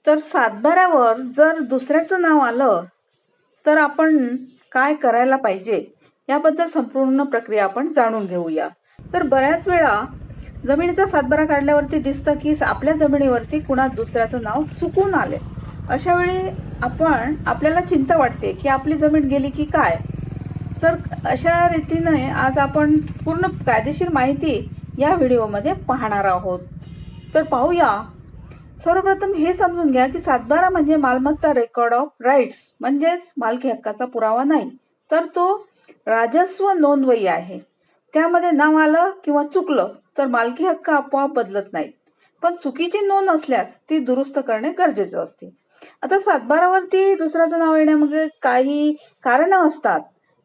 तर सातबाऱ्यावर जर दुसऱ्याचं नाव आलं तर आपण काय करायला पाहिजे याबद्दल संपूर्ण प्रक्रिया आपण जाणून घेऊया. तर बऱ्याच वेळा जमिनीचा सातबारा काढल्यावरती दिसतं की आपल्या जमिनीवरती कुणा दुसऱ्याचं नाव चुकून आले. अशा वेळी आपल्याला चिंता वाटते की आपली जमीन गेली की काय. तर अशा रीतीने आज आपण पूर्ण कायदेशीर माहिती या व्हिडिओमध्ये पाहणार आहोत. तर पाहूया. सर्वप्रथम हे समजून घ्या की सातबारा म्हणजे मालमत्ता रेकॉर्ड ऑफ राईट्स, म्हणजेच मालकी हक्काचा पुरावा नाही, तर तो राजस्व नोंदवही आहे. त्यामध्ये नाव आलं किंवा चुकलं तर मालकी हक्क आपोआप बदलत नाहीत, पण चुकीची नोंद असल्यास ती दुरुस्त करणे गरजेचे असते. आता सातबारावरती दुसऱ्याचं नाव येण्यामध्ये काही कारणं असतात.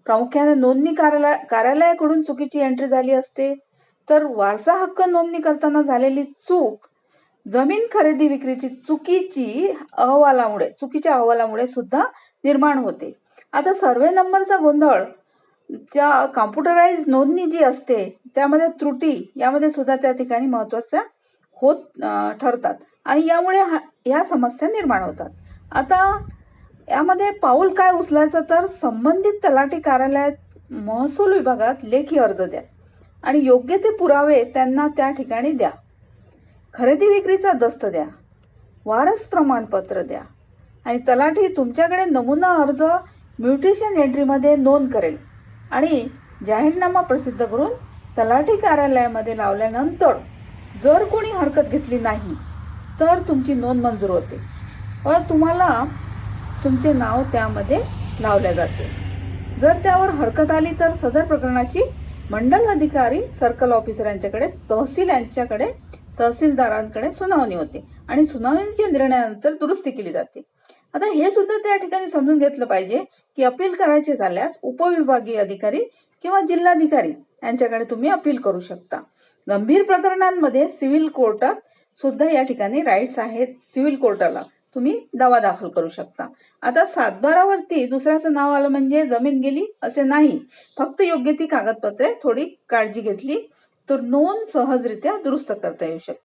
प्रामुख्याने नोंदणी कार्यालयाकडून चुकीची एंट्री झाली असते, तर वारसा हक्क नोंदणी करताना झालेली चूक, जमीन खरेदी विक्रीची चुकीच्या अहवालामुळे सुद्धा निर्माण होते. आता सर्वे नंबरचा गोंधळ, त्या कॉम्प्युटराइज नोंदणी जी असते त्यामध्ये त्रुटी, यामध्ये सुद्धा त्या ठिकाणी महत्वाच्या ठरतात आणि यामुळे ह्या समस्या निर्माण होतात. आता यामध्ये पाऊल काय उचलायचं, तर संबंधित तलाठी कार्यालयात महसूल विभागात लेखी अर्ज द्या आणि योग्य ते पुरावे त्यांना त्या ठिकाणी द्या. खरेदी विक्रीचा दस्त द्या, वारस प्रमाणपत्र द्या आणि तलाठी तुमच्याकडे नमुना अर्ज म्युटेशन एंट्रीमध्ये नोंद करेल आणि जाहीरनामा प्रसिद्ध करून तलाठी कार्यालयामध्ये लावल्यानंतर जर कोणी हरकत घेतली नाही तर तुमची नोंद मंजूर होते व तुम्हाला तुमचे नाव त्यामध्ये लावले जाते. जर त्यावर हरकत आली तर सदर प्रकरणाची मंडल अधिकारी, सर्कल ऑफिसर यांच्याकडे, तहसीलदारांकडे सुनावणी होते आणि सुनावणीच्या निर्णयानंतर दुरुस्ती केली जाते. आता हे सुद्धा त्या ठिकाणी समजून घेतलं पाहिजे की अपील करायचे झाल्यास उपविभागीय अधिकारी किंवा जिल्हाधिकारी यांच्याकडे तुम्ही अपील करू शकता. गंभीर प्रकरणांमध्ये सिव्हिल कोर्टात सुद्धा या ठिकाणी राईट्स आहेत. सिव्हिल कोर्टाला तुम्ही दावा दाखल करू शकता. आता सातबारावरती दुसऱ्याचं नाव आलं म्हणजे जमीन गेली असे नाही, फक्त योग्य ती कागदपत्रे थोडी काळजी घेतली तर नोंद सहजरित्या दुरुस्त करता येऊ शकते.